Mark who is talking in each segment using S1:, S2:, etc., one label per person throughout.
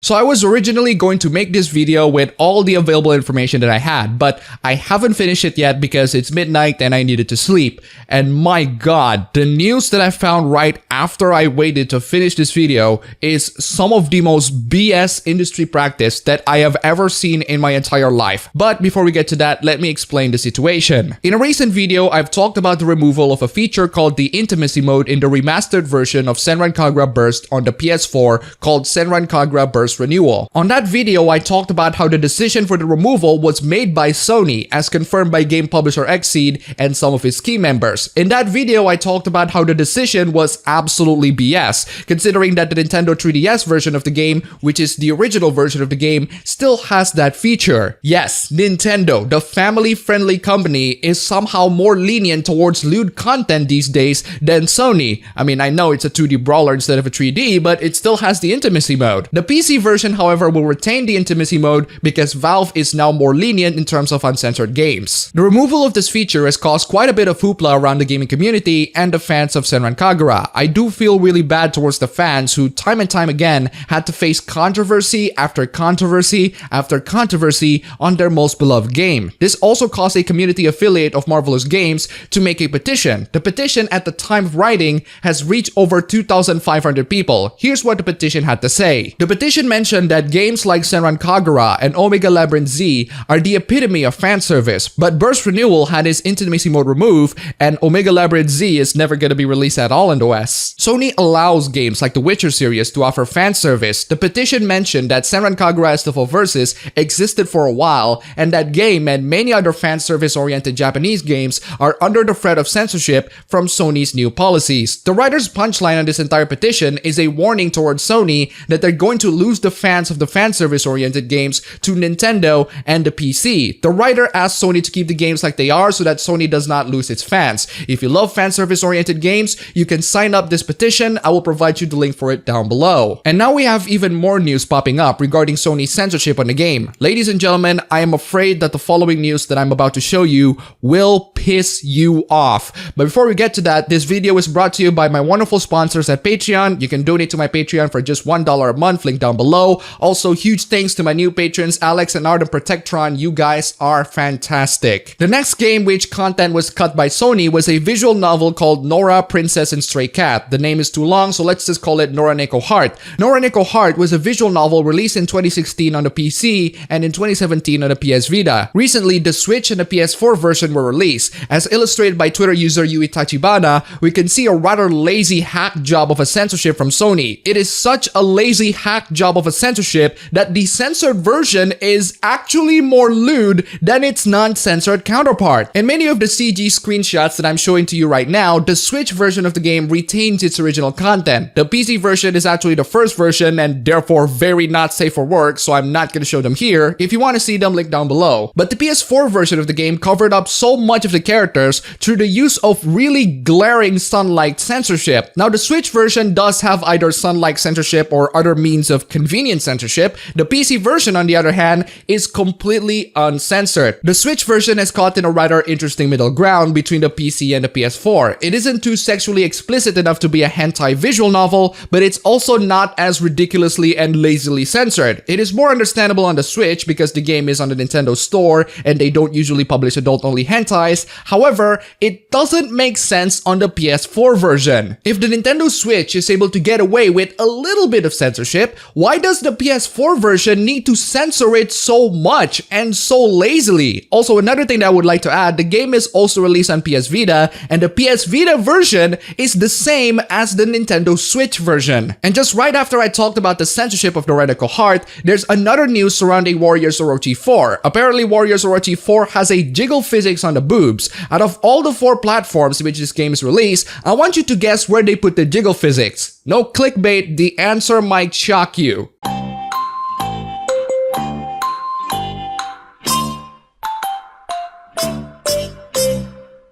S1: So I was originally going to make this video with all the available information that I had, but I haven't finished it yet because it's midnight and I needed to sleep. And my god, the news that I found right after I waited to finish this video is some of the most BS industry practice that I have ever seen in my entire life. But before we get to that, let me explain the situation. In a recent video, I've talked about the removal of a feature called the Intimacy Mode in the remastered version of Senran Kagura Burst on the PS4 called Senran Kagura Burst ReNewal. On that video, I talked about how the decision for the removal was made by Sony, as confirmed by game publisher Xseed and some of its key members. In that video, I talked about how the decision was absolutely BS, considering that the Nintendo 3DS version of the game, which is the original version of the game, still has that feature. Yes, Nintendo, the family-friendly company, is somehow more lenient towards lewd content these days than Sony. I mean, I know it's a 2D brawler instead of a 3D, but it still has the Intimacy Mode. The PC version, however, will retain the Intimacy Mode because Valve is now more lenient in terms of uncensored games. The removal of this feature has caused quite a bit of hoopla around the gaming community and the fans of Senran Kagura. I do feel really bad towards the fans who time and time again had to face controversy after controversy after controversy on their most beloved game. This also caused a community affiliate of Marvelous Games to make a petition. The petition at the time of writing has reached over 2,500 people. Here's what the petition had to say. The petition mentioned that games like Senran Kagura and Omega Labyrinth Z are the epitome of fan service, but Burst ReNewal had its Intimacy Mode removed and Omega Labyrinth Z is never going to be released at all in the West. Sony allows games like the Witcher series to offer fan service. The petition mentioned that Senran Kagura Estafel Versus existed for a while and that game and many other fan service oriented Japanese games are under the threat of censorship from Sony's new policies. The writer's punchline on this entire petition is a warning towards Sony that they're going to lose the fans of the fan service oriented games to Nintendo and the PC. The writer asked Sony to keep the games like they are so that Sony does not lose its fans. If you love fan service oriented games, you can sign up this petition. I will provide you the link for it down below. And now we have even more news popping up regarding Sony's censorship on the game. Ladies and gentlemen, I am afraid that the following news that I'm about to show you will piss you off. But before we get to that, this video is brought to you by my wonderful sponsors at Patreon. You can donate to my Patreon for just $1 a month, link down below. Also, huge thanks to my new patrons, Alex and Art and Protectron. You guys are fantastic. The next game which content was cut by Sony was a visual novel called Nora, Princess and Stray Cat. The name is too long, so let's just call it Nora Neko Heart. Nora Neko Heart was a visual novel released in 2016 on the PC and in 2017 on the PS Vita. Recently, the Switch and the PS4 version were released. As illustrated by Twitter user Yui Tachibana, we can see a rather lazy hack job of a censorship from Sony. It is such a lazy hack job of a censorship that the censored version is actually more lewd than its non-censored counterpart. In many of the CG screenshots that I'm showing to you right now, the Switch version of the game retains its original content. The PC version is actually the first version and therefore very not safe for work, so I'm not going to show them here. If you want to see them, link down below. But the PS4 version of the game covered up so much of the characters through the use of really glaring sunlight censorship. Now, the Switch version does have either sunlight censorship or other means of convenient censorship. The PC version, on the other hand, is completely uncensored. The Switch version is caught in a rather interesting middle ground between the PC and the PS4. It isn't too sexually explicit enough to be a hentai visual novel, but it's also not as ridiculously and lazily censored. It is more understandable on the Switch because the game is on the Nintendo store and they don't usually publish adult-only hentais. However, it doesn't make sense on the PS4 version. If the Nintendo Switch is able to get away with a little bit of censorship, why does the PS4 version need to censor it so much and so lazily? Also, another thing that I would like to add, the game is also released on PS Vita, and the PS Vita version is the same as the Nintendo Switch version. And just right after I talked about the censorship of Nora Neko Heart, there's another news surrounding Warriors Orochi 4. Apparently, Warriors Orochi 4 has a jiggle physics on the boobs. Out of all the 4 platforms in which this game is released, I want you to guess where they put the jiggle physics. No clickbait, the answer might shock you.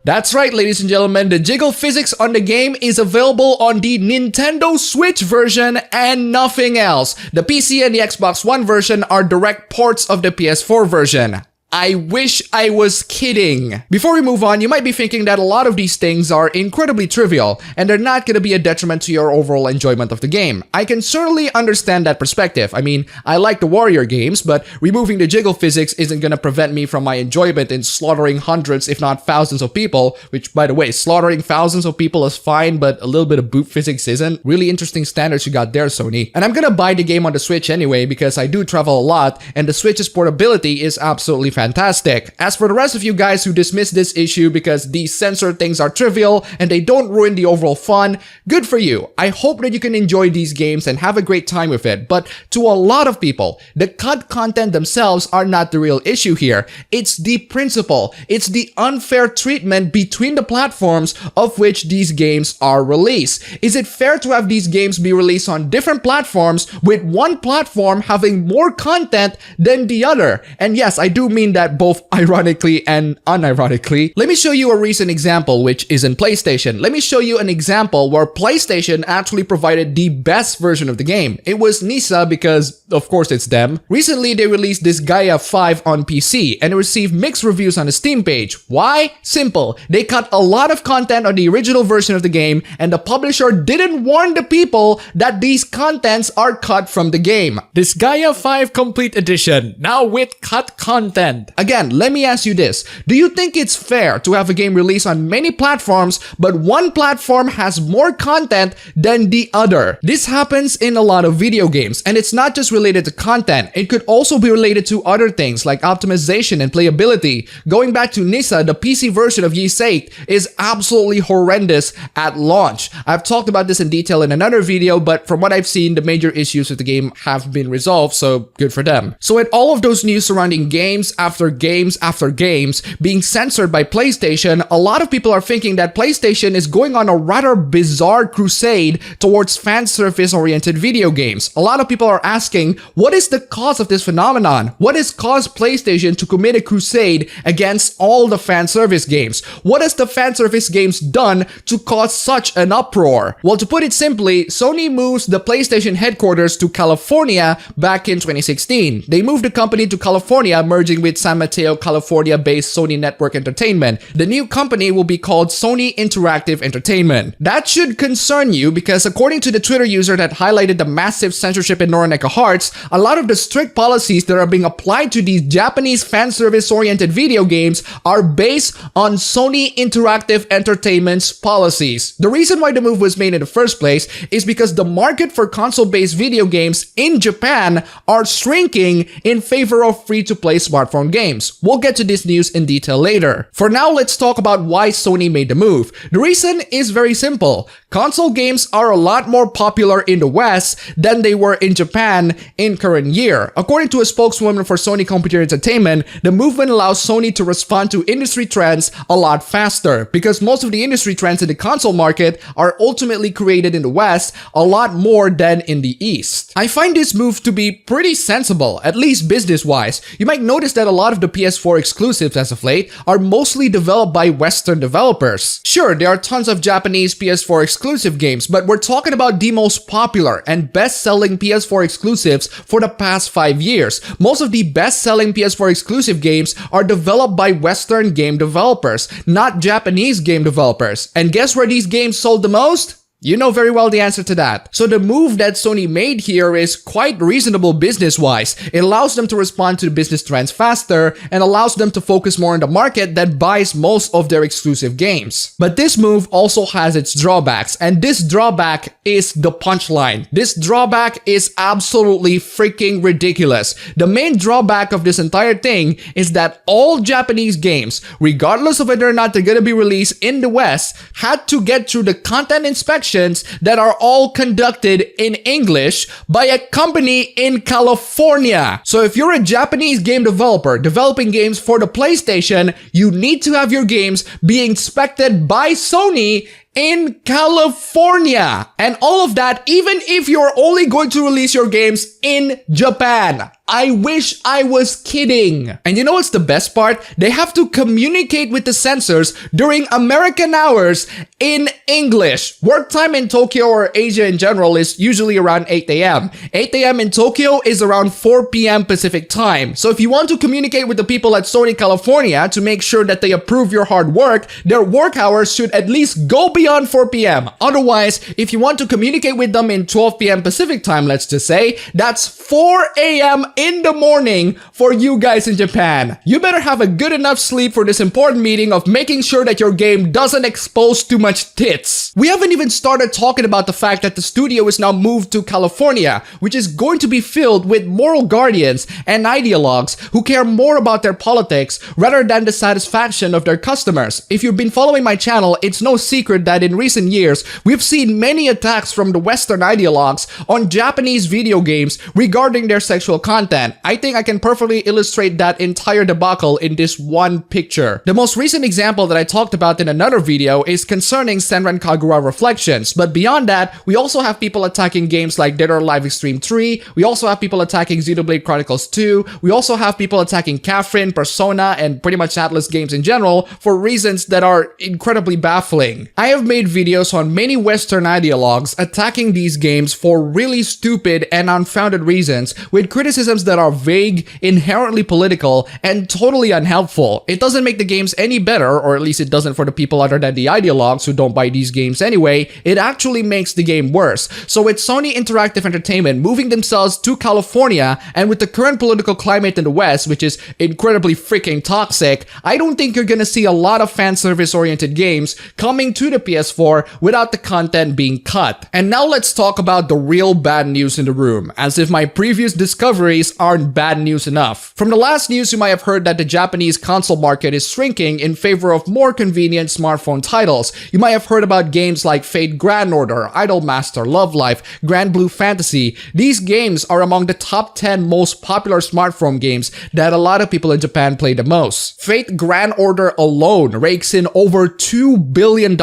S1: That's right, ladies and gentlemen, the jiggle physics on the game is available on the Nintendo Switch version and nothing else. The PC and the Xbox One version are direct ports of the PS4 version. I wish I was kidding. Before we move on, you might be thinking that a lot of these things are incredibly trivial and they're not going to be a detriment to your overall enjoyment of the game. I can certainly understand that perspective. I mean, I like the Warrior games, but removing the jiggle physics isn't going to prevent me from my enjoyment in slaughtering hundreds, if not thousands of people, which, by the way, slaughtering thousands of people is fine, but a little bit of boob physics isn't. Really interesting standards you got there, Sony. And I'm going to buy the game on the Switch anyway because I do travel a lot and the Switch's portability is absolutely fantastic. As for the rest of you guys who dismiss this issue because these censored things are trivial and they don't ruin the overall fun, good for you. I hope that you can enjoy these games and have a great time with it. But to a lot of people, the cut content themselves are not the real issue here. It's the principle. It's the unfair treatment between the platforms of which these games are released. Is it fair to have these games be released on different platforms with one platform having more content than the other? And yes, I do mean that both ironically and unironically. Let me show you a recent example, which is in PlayStation. Let me show you an example where PlayStation actually provided the best version of the game. It was Nisa because, of course, it's them. Recently, they released this Gaia 5 on PC and it received mixed reviews on the Steam page. Why? Simple. They cut a lot of content on the original version of the game and the publisher didn't warn the people that these contents are cut from the game.
S2: This Gaia 5 Complete Edition, now with cut content.
S1: Again, let me ask you this. Do you think it's fair to have a game released on many platforms, but one platform has more content than the other? This happens in a lot of video games, and it's not just related to content. It could also be related to other things like optimization and playability. Going back to Nisa, the PC version of VIII is absolutely horrendous at launch. I've talked about this in detail in another video, but from what I've seen, the major issues with the game have been resolved, so good for them. So with all of those news surrounding games after games after games being censored by PlayStation, a lot of people are thinking that PlayStation is going on a rather bizarre crusade towards fan service-oriented video games. A lot of people are asking, what is the cause of this phenomenon? What has caused PlayStation to commit a crusade against all the fan service games? What has the fan service games done to cause such an uproar? Well, to put it simply, Sony moves the PlayStation headquarters to California back in 2016. They moved the company to California, merging with San Mateo, California-based Sony Network Entertainment. The new company will be called Sony Interactive Entertainment. That should concern you because according to the Twitter user that highlighted the massive censorship in Noroneka Hearts, a lot of the strict policies that are being applied to these Japanese fan service-oriented video games are based on Sony Interactive Entertainment's policies. The reason why the move was made in the first place is because the market for console-based video games in Japan are shrinking in favor of free-to-play smartphone games. We'll get to this news in detail later. For now, let's talk about why Sony made the move. The reason is very simple. Console games are a lot more popular in the West than they were in Japan in current year. According to a spokeswoman for Sony Computer Entertainment, the movement allows Sony to respond to industry trends a lot faster because most of the industry trends in the console market are ultimately created in the West a lot more than in the East. I find this move to be pretty sensible, at least business-wise. You might notice that a lot of the PS4 exclusives as of late are mostly developed by Western developers. Sure, there are tons of Japanese PS4 exclusive games, but we're talking about the most popular and best-selling PS4 exclusives for the past 5 years. Most of the best-selling PS4 exclusive games are developed by Western game developers, not Japanese game developers. And guess where these games sold the most? You know very well the answer to that. So the move that Sony made here is quite reasonable business-wise. It allows them to respond to the business trends faster and allows them to focus more on the market that buys most of their exclusive games. But this move also has its drawbacks, and this drawback is the punchline. This drawback is absolutely freaking ridiculous. The main drawback of this entire thing is that all Japanese games, regardless of whether or not they're gonna be released in the West, had to get through the content inspection that are all conducted in English by a company in California. So if you're a Japanese game developer developing games for the PlayStation, you need to have your games be inspected by Sony in California. And all of that, even if you're only going to release your games in Japan. I wish I was kidding. And you know what's the best part? They have to communicate with the censors during American hours in English. Work time in Tokyo or Asia in general is usually around 8 a.m. 8 a.m. in Tokyo is around 4 p.m. Pacific time. So if you want to communicate with the people at Sony California to make sure that they approve your hard work, their work hours should at least go beyond 4 p.m. Otherwise, if you want to communicate with them in 12 p.m. Pacific time, let's just say, that's 4 a.m. in the morning for you guys in Japan. You better have a good enough sleep for this important meeting of making sure that your game doesn't expose too much tits. We haven't even started talking about the fact that the studio is now moved to California, which is going to be filled with moral guardians and ideologues who care more about their politics rather than the satisfaction of their customers. If you've been following my channel, it's no secret that in recent years, we've seen many attacks from the Western ideologues on Japanese video games regarding their sexual content. I think I can perfectly illustrate that entire debacle in this one picture. The most recent example that I talked about in another video is concerning Senran Kagura Reflections, but beyond that, we also have people attacking games like Dead or Alive Xtreme 3, we also have people attacking Xenoblade Chronicles 2, we also have people attacking Catherine, Persona, and pretty much Atlus games in general for reasons that are incredibly baffling. I have made videos on many Western ideologues attacking these games for really stupid and unfounded reasons, with criticisms that are vague, inherently political, and totally unhelpful. It doesn't make the games any better, or at least it doesn't for the people other than the ideologues who don't buy these games anyway. It actually makes the game worse. So with Sony Interactive Entertainment moving themselves to California, and with the current political climate in the West, which is incredibly freaking toxic, I don't think you're gonna see a lot of fan service oriented games coming to the PS4 without the content being cut. And now let's talk about the real bad news in the room, as if my previous discoveries aren't bad news enough. From the last news, you might have heard that the Japanese console market is shrinking in favor of more convenient smartphone titles. You might have heard about games like Fate Grand Order, Idolmaster, Love Life, Grand Blue Fantasy. These games are among the top 10 most popular smartphone games that a lot of people in Japan play the most. Fate Grand Order alone rakes in over $2 billion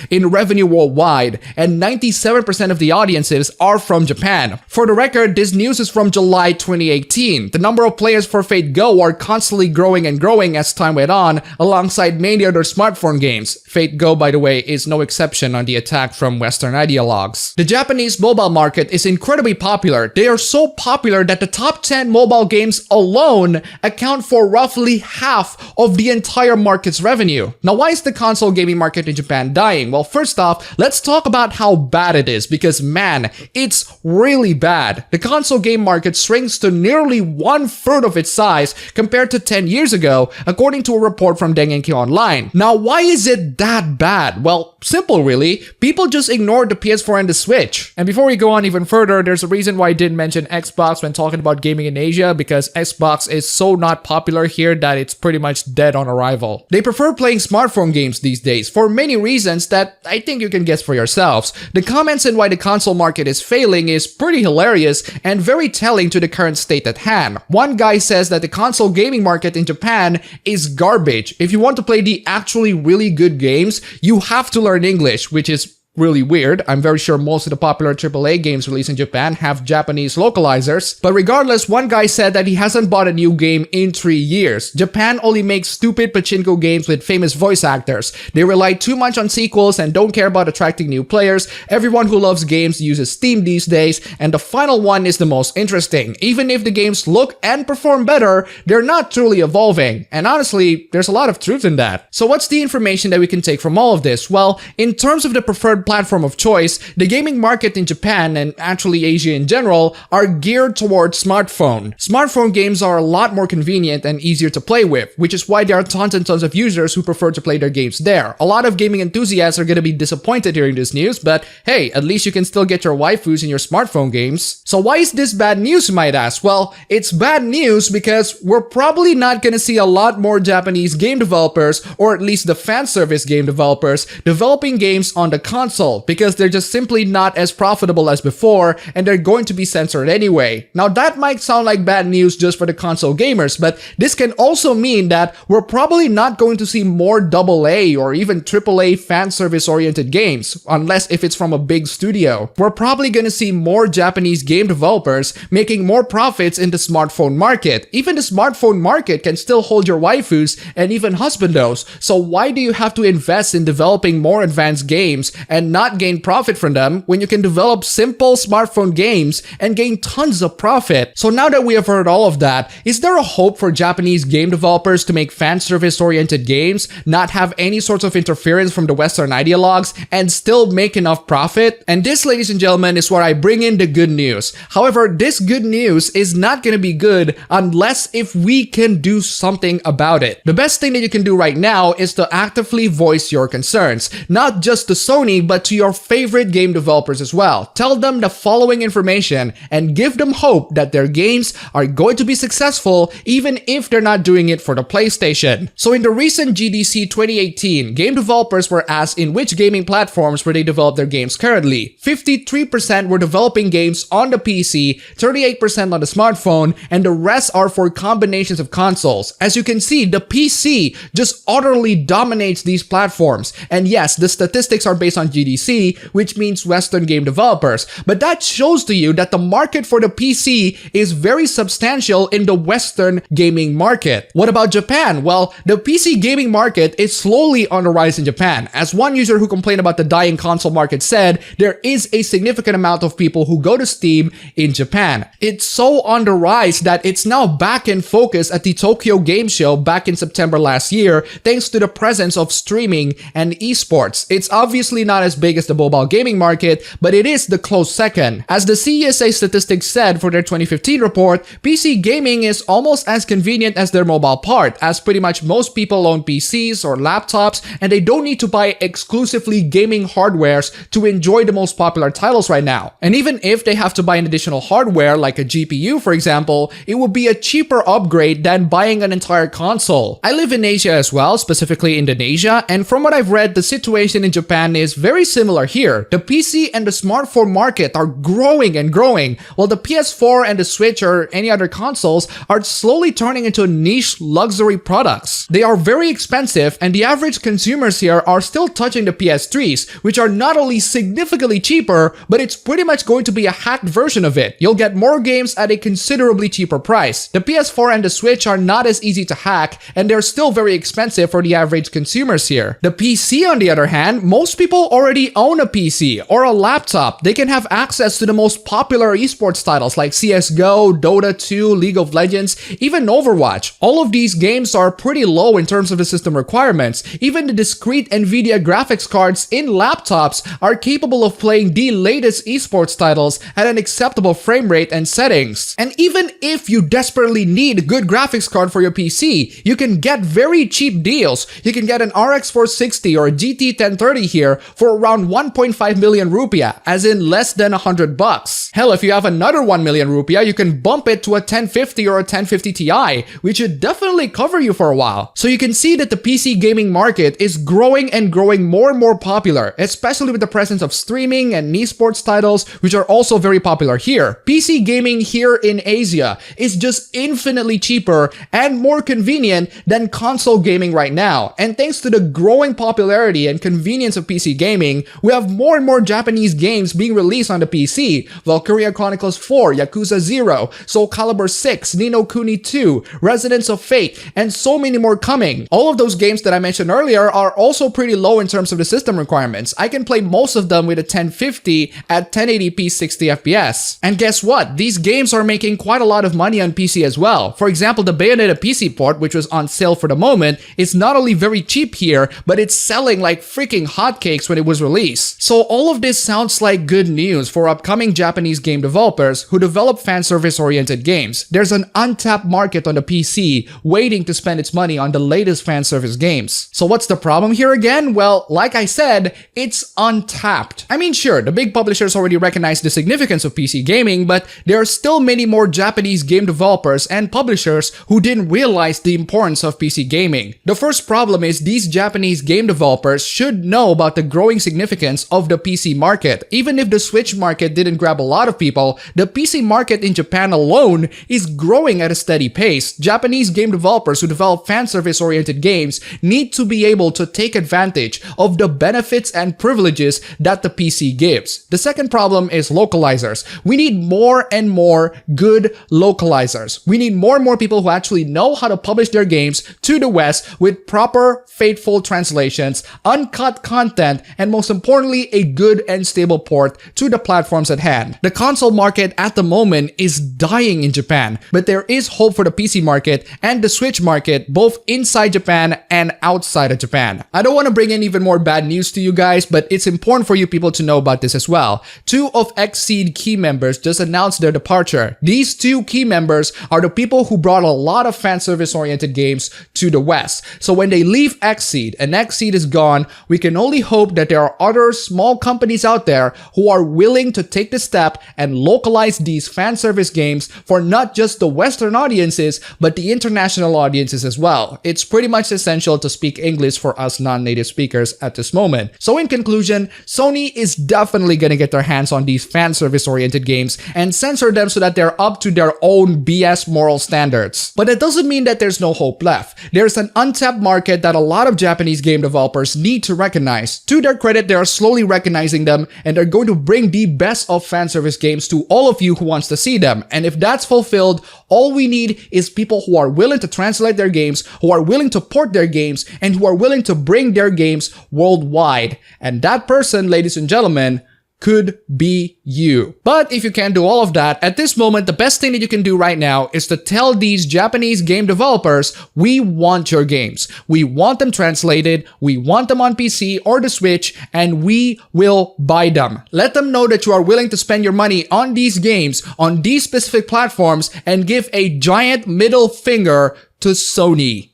S1: in revenue worldwide, and 97% of the audiences are from Japan. For the record, this news is from July 2018. The number of players for Fate Go are constantly growing and growing as time went on, alongside many other smartphone games. Fate Go, by the way, is no exception on the attack from Western ideologues. The Japanese mobile market is incredibly popular. They are so popular that the top 10 mobile games alone account for roughly half of the entire market's revenue. Now, why is the console gaming market in Japan dying? Well, first off, let's talk about how bad it is, because man, it's really bad. The console game market shrinks to nearly 1/3 of its size compared to 10 years ago, according to a report from Dengenki Online. Now, why is it that bad? Well, simple really. People just ignored the PS4 and the Switch.
S2: And before we go on even further, there's a reason why I didn't mention Xbox when talking about gaming in Asia, because Xbox is so not popular here that it's pretty much dead on arrival.
S1: They prefer playing smartphone games these days for many reasons that I think you can guess for yourselves. The comments on why the console market is failing is pretty hilarious and very telling to the current state at hand. One guy says that the console gaming market in Japan is garbage. If you want to play the actually really good games, you have to learn English, which is really weird. I'm very sure most of the popular AAA games released in Japan have Japanese localizers. But regardless, one guy said that he hasn't bought a new game in 3 years. Japan only makes stupid pachinko games with famous voice actors. They rely too much on sequels and don't care about attracting new players. Everyone who loves games uses Steam these days, and the final one is the most interesting. Even if the games look and perform better, they're not truly evolving. And honestly, there's a lot of truth in that. So what's the information that we can take from all of this? Well, in terms of the preferred platform of choice, the gaming market in Japan, and actually Asia in general, are geared towards smartphone. Smartphone games are a lot more convenient and easier to play with, which is why there are tons and tons of users who prefer to play their games there. A lot of gaming enthusiasts are going to be disappointed hearing this news, but hey, at least you can still get your waifus in your smartphone games. So why is this bad news, you might ask? Well, it's bad news because we're probably not going to see a lot more Japanese game developers, or at least the fan service game developers, developing games on the console
S2: console because they're just simply not as profitable as before and they're going to be censored anyway. Now that might sound like bad news just for the console gamers, but this can also mean that we're probably not going to see more AA or even AAA fan service oriented games, unless if it's from a big studio. We're probably going to see more Japanese game developers making more profits in the smartphone market. Even the smartphone market can still hold your waifus and even husbandos, so why do you have to invest in developing more advanced games and not gain profit from them when you can develop simple smartphone games and gain tons of profit? So now that we have heard all of that, is there a hope for Japanese game developers to make fan service oriented games, not have any sorts of interference from the Western ideologues, and still make enough profit? And this, ladies and gentlemen, is where I bring in the good news. However, this good news is not going to be good unless if we can do something about it. The best thing that you can do right now is to actively voice your concerns, not just to Sony, but to your favorite game developers as well. Tell them the following information and give them hope that their games are going to be successful even if they're not doing it for the PlayStation. So in the recent GDC 2018, game developers were asked in which gaming platforms where they develop their games currently. 53% were developing games on the PC, 38% on the smartphone, and the rest are for combinations of consoles. As you can see, the PC just utterly dominates these platforms. And yes, the statistics are based on GDC, which means Western game developers. But that shows to you that the market for the PC is very substantial in the Western gaming market. What about Japan? Well, the PC gaming market is slowly on the rise in Japan. As one user who complained about the dying console market said, there is a significant amount of people who go to Steam in Japan. It's so on the rise that it's now back in focus at the Tokyo Game Show back in September last year, thanks to the presence of streaming and esports. It's obviously not as big as the mobile gaming market, but it is the close second. As the CESA statistics said for their 2015 report, PC gaming is almost as convenient as their mobile part, as pretty much most people own PCs or laptops and they don't need to buy exclusively gaming hardwares to enjoy the most popular titles right now. And even if they have to buy an additional hardware like a GPU for example, it would be a cheaper upgrade than buying an entire console. I live in Asia as well, specifically Indonesia, and from what I've read, the situation in Japan is very similar here. The PC and the smartphone market are growing and growing, while the PS4 and the Switch or any other consoles are slowly turning into niche luxury products. They are very expensive and the average consumers here are still touching the PS3s, which are not only significantly cheaper, but it's pretty much going to be a hacked version of it. You'll get more games at a considerably cheaper price. The PS4 and the Switch are not as easy to hack and they're still very expensive for the average consumers here. The PC on the other hand, most people already own a PC or a laptop. They can have access to the most popular esports titles like CSGO, Dota 2, League of Legends, even Overwatch. All of these games are pretty low in terms of the system requirements. Even the discrete NVIDIA graphics cards in laptops are capable of playing the latest esports titles at an acceptable frame rate and settings. And even if you desperately need a good graphics card for your PC, you can get very cheap deals. You can get an RX 460 or a GT 1030 here for around 1.5 million rupiah, as in less than $100. Hell, if you have another 1 million rupiah, you can bump it to a 1050 or a 1050 Ti, which should definitely cover you for a while. So you can see that the PC gaming market is growing and growing more and more popular, especially with the presence of streaming and esports titles, which are also very popular here. PC gaming here in Asia is just infinitely cheaper and more convenient than console gaming right now. And thanks to the growing popularity and convenience of PC gaming, we have more and more Japanese games being released on the PC. Valkyria Chronicles 4, Yakuza 0, Soul Calibur 6, Ni no Kuni 2, Residents of Fate, and so many more coming. All of those games that I mentioned earlier are also pretty low in terms of the system requirements. I can play most of them with a 1050 at 1080p 60 FPS. And guess what? These games are making quite a lot of money on PC as well. For example, the Bayonetta PC port, which was on sale for the moment, is not only very cheap here, but it's selling like freaking hotcakes when it was released. So all of this sounds like good news for upcoming Japanese game developers who develop fan service oriented games. There's an untapped market on the PC waiting to spend its money on the latest fan service games. So what's the problem here again? Well, like I said, it's untapped. I mean, sure, the big publishers already recognize the significance of PC gaming, but there are still many more Japanese game developers and publishers who didn't realize the importance of PC gaming. The first problem is these Japanese game developers should know about the growing significance of the PC market. Even if the Switch market didn't grab a lot of people, the PC market in Japan alone is growing at a steady pace. Japanese game developers who develop fan service-oriented games need to be able to take advantage of the benefits and privileges that the PC gives. The second problem is localizers. We need more and more good localizers. We need more and more people who actually know how to publish their games to the West with proper, faithful translations, uncut content, and most importantly, a good and stable port to the platforms at hand. The console market at the moment is dying in Japan, but there is hope for the PC market and the Switch market, both inside Japan and outside of Japan. I don't want to bring in even more bad news to you guys, but it's important for you people to know about this as well. 2 of Xseed key members just announced their departure. These 2 key members are the people who brought a lot of fan service oriented games to the West. So when they leave Xseed and Xseed is gone, we can only hope that there are other small companies out there who are willing to take the step and localize these fan service games for not just the Western audiences, but the international audiences as well. It's pretty much essential to speak English for us non-native speakers at this moment. So in conclusion, Sony is definitely gonna get their hands on these fan service oriented games and censor them so that they're up to their own BS moral standards. But it doesn't mean that there's no hope left. There's an untapped market that a lot of Japanese game developers need to recognize. To their credit, they are slowly recognizing them, and they're going to bring the best of fan service games to all of you who wants to see them. And if that's fulfilled, all we need is people who are willing to translate their games, who are willing to port their games, and who are willing to bring their games worldwide. And that person, ladies and gentlemen, could be you. But if you can't do all of that, at this moment, the best thing that you can do right now is to tell these Japanese game developers, we want your games. We want them translated, we want them on PC or the Switch, and we will buy them. Let them know that you are willing to spend your money on these games, on these specific platforms, and give a giant middle finger to Sony.